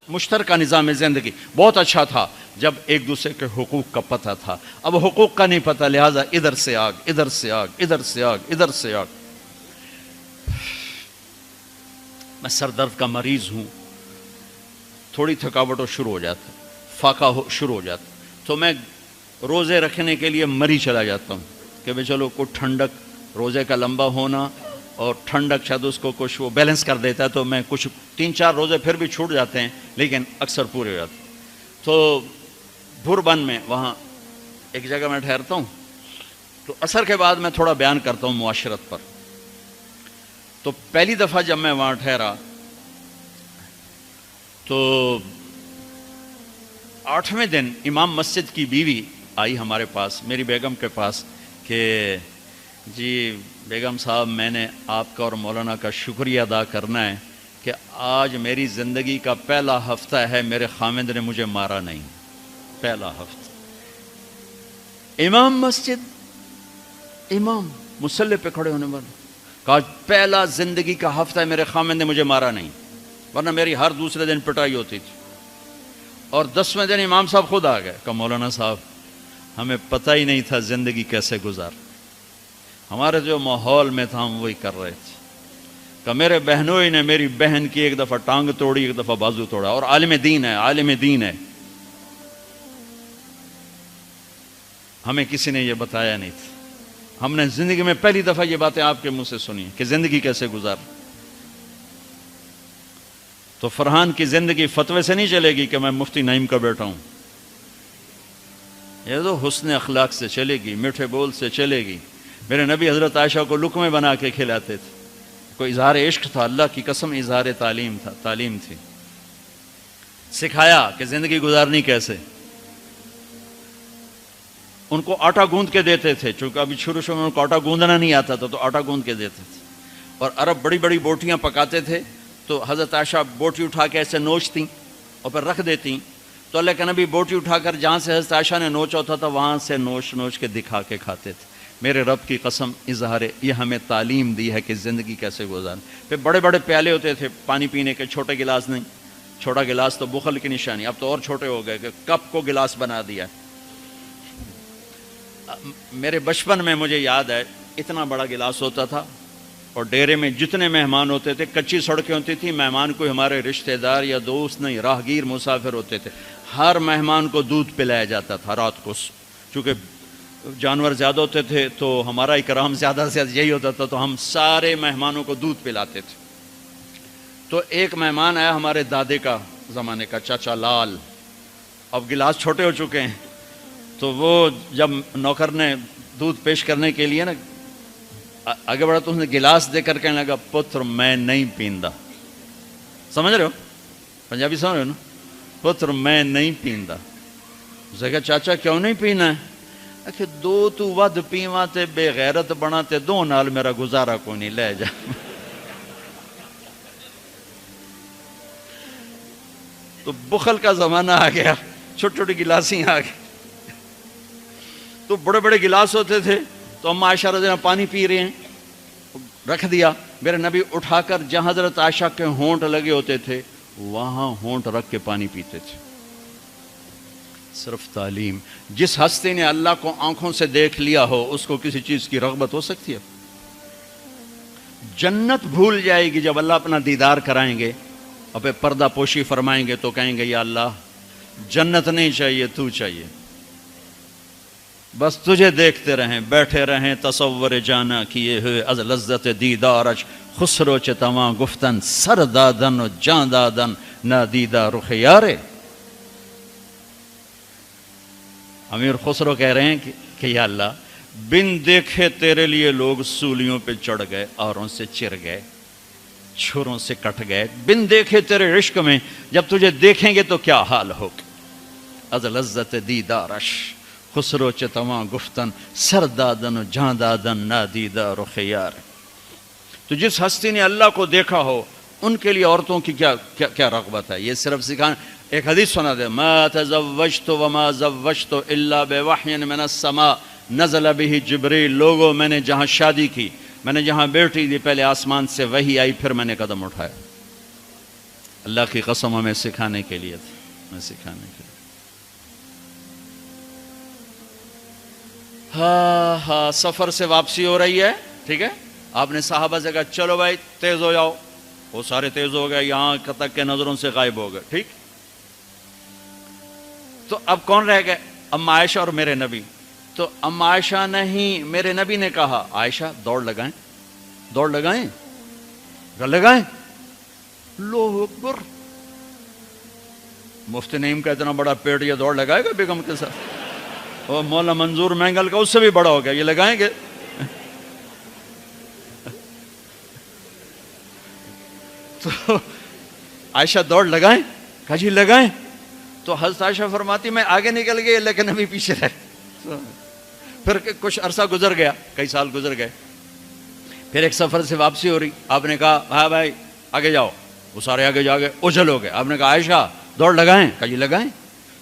مشترکہ نظام زندگی بہت اچھا تھا جب ایک دوسرے کے حقوق کا پتہ تھا. اب حقوق کا نہیں پتہ، لہٰذا ادھر سے آگ، ادھر سے آگ، ادھر سے آگ، ادھر سے آگ. میں سر درد کا مریض ہوں، تھوڑی تھکاوٹ شروع ہو جاتا، فاقہ شروع ہو جاتا، تو میں روزے رکھنے کے لیے مری چلا جاتا ہوں کہ بھئی چلو کوئی ٹھنڈک، روزے کا لمبا ہونا اور ٹھنڈک شاید اس کو کچھ وہ بیلنس کر دیتا ہے، تو میں کچھ 3-4 روزے پھر بھی چھوٹ جاتے ہیں لیکن اکثر پورے ہو جاتے ہیں. تو بھوربن میں وہاں ایک جگہ میں ٹھہرتا ہوں، تو عصر کے بعد میں تھوڑا بیان کرتا ہوں معاشرت پر. تو پہلی دفعہ جب میں وہاں ٹھہرا تو 8ویں دن امام مسجد کی بیوی آئی ہمارے پاس، میری بیگم کے پاس، کہ جی بیگم صاحب میں نے آپ کا اور مولانا کا شکریہ ادا کرنا ہے کہ آج میری زندگی کا پہلا ہفتہ ہے میرے خامند نے مجھے مارا نہیں. پہلا ہفتہ. امام مسجد، امام مصلی پہ کھڑے ہونے والا، کہا پہلا زندگی کا ہفتہ ہے میرے خامند نے مجھے مارا نہیں، ورنہ میری ہر دوسرے دن پٹائی ہوتی تھی. اور 10ویں دن امام صاحب خود آ گئے کہ مولانا صاحب ہمیں پتہ ہی نہیں تھا زندگی کیسے گزار، ہمارے جو ماحول میں تھا ہم وہی کر رہے تھے. کہ میرے بہنوئی نے میری بہن کی ایک دفعہ ٹانگ توڑی، ایک دفعہ بازو توڑا، اور عالم دین ہے، عالم دین ہے. ہمیں کسی نے یہ بتایا نہیں تھا، ہم نے زندگی میں پہلی دفعہ یہ باتیں آپ کے منہ سے سنی کہ زندگی کیسے گزار. تو فرحان کی زندگی فتوے سے نہیں چلے گی کہ میں مفتی نعیم کا بیٹا ہوں، یہ تو حسن اخلاق سے چلے گی، میٹھے بول سے چلے گی. میرے نبی حضرت عائشہ کو لقمے بنا کے کھلاتے تھے، کوئی اظہار عشق تھا، اللہ کی قسم اظہار تعلیم تھا، تعلیم تھی. سکھایا کہ زندگی گزارنی کیسے. ان کو آٹا گوندھ کے دیتے تھے، چونکہ ابھی شروع میں ان کو آٹا گوندنا نہیں آتا تھا، تو آٹا گوندھ کے دیتے تھے. اور عرب بڑی بڑی بوٹیاں پکاتے تھے، تو حضرت عائشہ بوٹی اٹھا کے ایسے نوچتیں اور پھر رکھ دیتیں. تو اللہ کے نبی بوٹی اٹھا کر جہاں سے حضرت عائشہ نے نوچا ہوتا تھا وہاں سے نوچ نوچ کے دکھا کے کھاتے تھے. میرے رب کی قسم اظہار یہ ہمیں تعلیم دی ہے کہ زندگی کیسے گزاریں. پھر بڑے بڑے پیالے ہوتے تھے پانی پینے کے، چھوٹے گلاس نہیں. چھوٹا گلاس تو بخل کی نشانی، اب تو اور چھوٹے ہو گئے کہ کپ کو گلاس بنا دیا. میرے بچپن میں مجھے یاد ہے اتنا بڑا گلاس ہوتا تھا، اور ڈیرے میں جتنے مہمان ہوتے تھے، کچی سڑکیں ہوتی تھی، مہمان کوئی ہمارے رشتہ دار یا دوست نہیں، راہگیر مسافر ہوتے تھے، ہر مہمان کو دودھ پلایا جاتا تھا رات کو. چونکہ جانور زیادہ ہوتے تھے تو ہمارا اکرام زیادہ سے زیادہ یہی ہوتا تھا، تو ہم سارے مہمانوں کو دودھ پلاتے تھے. تو ایک مہمان آیا ہمارے دادے کا زمانے کا، چاچا لال. اب گلاس چھوٹے ہو چکے ہیں، تو وہ جب نوکر نے دودھ پیش کرنے کے لیے نا آگے بڑھا تو اس نے گلاس دے کر کہنے لگا پتر میں نہیں پیندا. سمجھ رہے ہو پنجابی سمجھ رہے ہو نا؟ پتر میں نہیں پیندا. اس نے کہا چاچا کیوں نہیں پینا ہے؟ کہ دو تو ود پیواں تے بے غیرت بنا تے دو نال میرا گزارا کوئی نہیں، لے جا. تو بخل کا زمانہ آ گیا، چھوٹی چھوٹی گلاسیں آ گئی. تو بڑے بڑے گلاس ہوتے تھے، تو ہم عائشہ رضی اللہ عنہا پانی پی رہے ہیں، رکھ دیا. میرے نبی اٹھا کر جہاں حضرت عائشہ کے ہونٹ لگے ہوتے تھے وہاں ہونٹ رکھ کے پانی پیتے تھے. صرف تعلیم. جس ہستی نے اللہ کو آنکھوں سے دیکھ لیا ہو اس کو کسی چیز کی رغبت ہو سکتی ہے؟ جنت بھول جائے گی جب اللہ اپنا دیدار کرائیں گے اور پھر پردہ پوشی فرمائیں گے تو کہیں گے یا اللہ جنت نہیں چاہیے، تو چاہیے، بس تجھے دیکھتے رہیں، بیٹھے رہیں تصور جانا کیے ہوئے از لذت دیدارش خسرو چتواں گفتن سر دادن و جان دادن نادیدہ رخ یارے. امیر خسرو کہہ رہے ہیں کہ یا اللہ بن دیکھے تیرے لیے لوگ سولیوں پہ چڑھ گئے، اوروں سے چر گئے، چھروں سے کٹ گئے. بن دیکھے تیرے عشق میں جب تجھے دیکھیں گے تو کیا حال ہوگا. از لذت دیدارش خسرو چتواں گفتن سر دادن و جان دادن نادیدہ رخ یار. تو جس ہستی نے اللہ کو دیکھا ہو ان کے لیے عورتوں کی کیا رغبت ہے. یہ صرف سکھانا. ایک حدیث سنا دے، ما تزوجت وما زوجت الا بوحی من السماء نزل به جبریل. لوگوں میں نے جہاں شادی کی، میں نے جہاں بیٹی دی، پہلے آسمان سے وحی آئی، پھر میں نے قدم اٹھایا. اللہ کی قسم ہمیں سکھانے کے لیے تھا، ہمیں سکھانے کے لیے۔ ہاں سفر سے واپسی ہو رہی ہے، ٹھیک ہے، آپ نے صحابہ سے کہا چلو بھائی تیز ہو جاؤ، وہ سارے تیز ہو گئے، یہاں تک کے نظروں سے غائب ہو گئے، ٹھیک۔ تو اب کون رہ گئے؟ اما عائشہ اور میرے نبی۔ تو اما عائشہ نہیں، میرے نبی نے کہا عائشہ دوڑ لگائیں، دوڑ لگائیں، لگائیں۔ اللہ اکبر، مفتی نعیم کا اتنا بڑا پیٹ، یہ دوڑ لگائے گا بیگم کے ساتھ؟ اور مولا منظور مینگل کا اس سے بھی بڑا ہو گیا، یہ لگائیں گے؟ تو عائشہ دوڑ لگائیں، کہا جی لگائیں۔ تو حضرت عائشہ فرماتی میں آگے نکل گئی لیکن نبی پیچھے رہے۔ پھر کچھ عرصہ گزر گیا، کئی سال گزر گئے، پھر ایک سفر سے واپسی ہو رہی، آپ نے کہا ہاں بھائی آگے جاؤ، وہ سارے آگے جا گئے، اجل ہو گئے۔ آپ نے کہا عائشہ دوڑ لگائیں، کہا جی لگائیں۔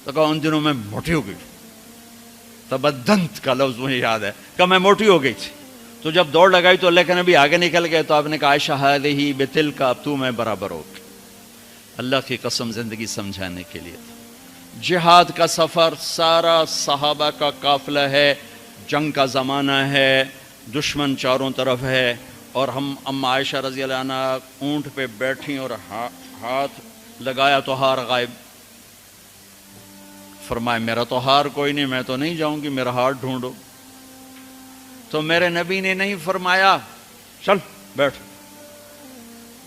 تو کہا ان دنوں میں موٹی ہو گئی، تبدنت کا لفظ مجھے یاد ہے، کہ میں موٹی ہو گئی تھی۔ تو جب دوڑ لگائی تو اللہ کے نبی آگے نکل گئے، تو آپ نے کہا عائشہ ہذہ بتلک، اب تو میں برابر ہو گئی۔ اللہ کی قسم زندگی سمجھانے کے لیے تھا۔ جہاد کا سفر سارا صحابہ کا قافلہ ہے، جنگ کا زمانہ ہے، دشمن چاروں طرف ہے، اور ہم اما عائشہ رضی اللہ عنہ اونٹ پہ بیٹھی اور ہاتھ لگایا تو ہار غائب۔ فرمایا میرا تو ہار کوئی نہیں، میں تو نہیں جاؤں گی، میرا ہار ڈھونڈو۔ تو میرے نبی نے نہیں فرمایا چل بیٹھ،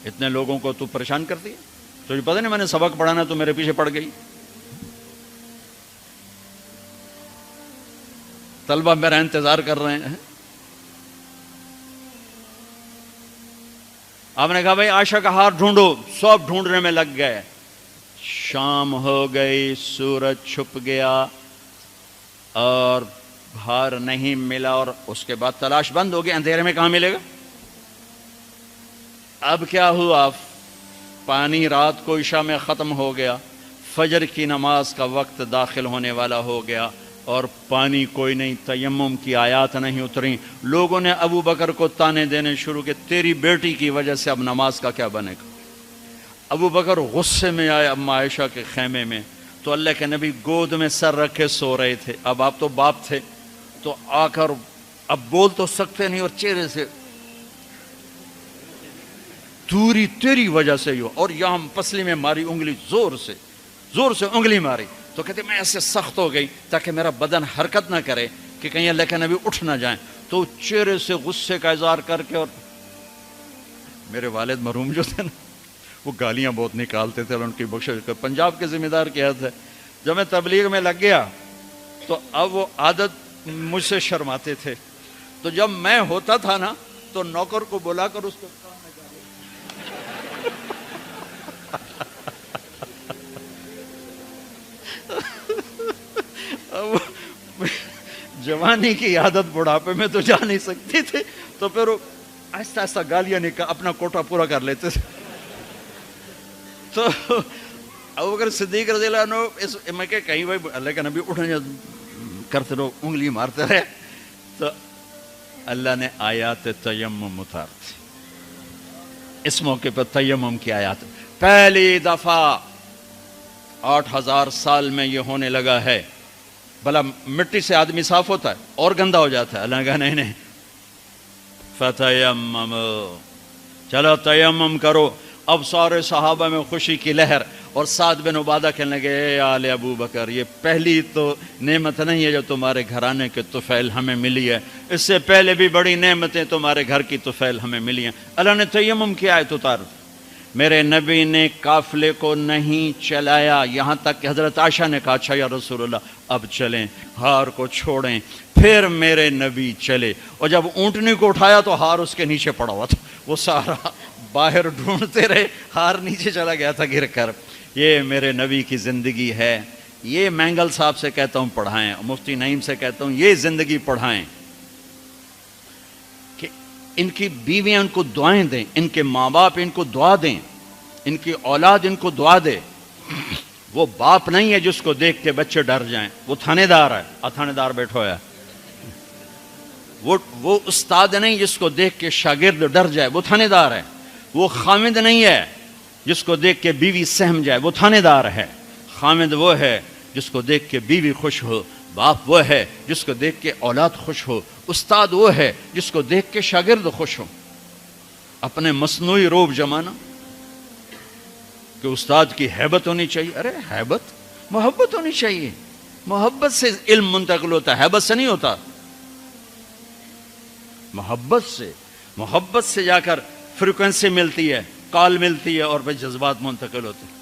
اتنے لوگوں کو تو پریشان کرتی ہے، تجھے پتہ نہیں میں نے سبق پڑھانا تو میرے پیچھے پڑ گئی۔ طلبہ میرا انتظار کر رہے ہیں۔ آپ نے کہا بھائی عائشہ کا ہار ڈھونڈو، سب ڈھونڈنے میں لگ گئے۔ شام ہو گئی، سورج چھپ گیا اور ہار نہیں ملا، اور اس کے بعد تلاش بند ہو گئی، اندھیرے میں کہاں ملے گا؟ اب کیا ہوا؟ پانی رات کو عشاء میں ختم ہو گیا، فجر کی نماز کا وقت داخل ہونے والا ہو گیا، اور پانی کوئی نہیں، تیمم کی آیات نہیں اتریں۔ لوگوں نے ابو بکر کو تانے دینے شروع کہ تیری بیٹی کی وجہ سے اب نماز کا کیا بنے گا؟ ابو بکر غصے میں آئے اما عائشہ کے خیمے میں، تو اللہ کے نبی گود میں سر رکھے سو رہے تھے۔ اب آپ تو باپ تھے، تو آ کر اب بول تو سکتے نہیں، اور چہرے سے دوری تیری وجہ سے ہی ہو، اور یہاں پسلی میں ماری انگلی، زور سے انگلی ماری۔ تو کہتے میں ایسے سخت ہو گئی تاکہ میرا بدن حرکت نہ کرے کہ کہیں اللہ کے نبی اٹھ نہ جائیں۔ تو چہرے سے غصے کا اظہار کر کے، اور میرے والد مرحوم جو تھے نا، وہ گالیاں بہت نکالتے تھے، اور ان کی بخشش کر پنجاب کے ذمہ دار کیا تھے۔ جب میں تبلیغ میں لگ گیا تو اب وہ عادت مجھ سے شرماتے تھے، تو جب میں ہوتا تھا نا تو نوکر کو بلا کر اس کو جوانی کی عادت بڑھاپے میں تو جا نہیں سکتی تھی، تو پھر وہ آہستہ آہستہ گالیاں نکال اپنا کوٹا پورا کر لیتے تھے۔ تو ابو بکر صدیق رضی اللہ عنہ میں کہ کہیں بھائی اللہ کا نبی اٹھنے کرتے رہو، انگلی مارتے رہے۔ تو اللہ نے آیات تیمم اتار دی، اس موقع پر تیمم کی آیات پہلی دفعہ 8000 سال میں یہ ہونے لگا ہے۔ بھلا مٹی سے آدمی صاف ہوتا ہے اور گندا ہو جاتا ہے؟ اللہ نے کہا نہیں، فتیمم، چلو تیمم کرو۔ اب سارے صحابہ میں خوشی کی لہر، اور سعد بن عبادہ کہنے لگے اے آل ابو بکر، یہ پہلی تو نعمت نہیں ہے جو تمہارے گھرانے کے طفیل ہمیں ملی ہے، اس سے پہلے بھی بڑی نعمتیں تمہارے گھر کی طفیل ہمیں ملی ہیں۔ اللہ نے تیمم کی آیت اتار دی۔ میرے نبی نے قافلے کو نہیں چلایا، یہاں تک کہ حضرت عائشہ نے کہا اچھا یا رسول اللہ اب چلیں، ہار کو چھوڑیں۔ پھر میرے نبی چلے، اور جب اونٹنی کو اٹھایا تو ہار اس کے نیچے پڑا ہوا تھا، وہ سارا باہر ڈھونڈتے رہے، ہار نیچے چلا گیا تھا گر کر۔ یہ میرے نبی کی زندگی ہے، یہ مینگل صاحب سے کہتا ہوں پڑھائیں، مفتی نعیم سے کہتا ہوں یہ زندگی پڑھائیں، کہ ان کی بیویاں ان کو دعائیں دیں، ان کے ماں باپ ان کو دعا دیں، ان کی اولاد ان کو دعا دے۔ وہ باپ نہیں ہے جس کو دیکھ کے بچے ڈر جائیں، وہ تھانے دار ہے، تھانے دار بیٹھو ہے۔ وہ استاد نہیں جس کو دیکھ کے شاگرد ڈر جائے، وہ تھانے دار ہے۔ وہ خامد نہیں ہے جس کو دیکھ کے بیوی سہم جائے وہ تھانے دار ہے، خامد وہ ہے جس کو دیکھ کے بیوی خوش ہو، باپ وہ ہے جس کو دیکھ کے اولاد خوش ہو، استاد وہ ہے جس کو دیکھ کے شاگرد خوش ہو۔ اپنے مصنوعی روب جمانا کہ استاد کی ہیبت ہونی چاہیے، ارے ہیبت، محبت ہونی چاہیے، محبت سے علم منتقل ہوتا ہے، ہیبت سے نہیں ہوتا، محبت سے جا کر فریکوینسی ملتی ہے، کال ملتی ہے، اور پھر جذبات منتقل ہوتے ہیں۔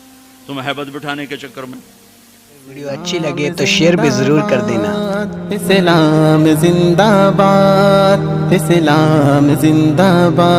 تم ہیبت بٹھانے کے چکر میں ویڈیو اچھی لگے تو شیئر بھی ضرور کر دینا۔ اسلام زندہ باد، اسلام زندہ باد۔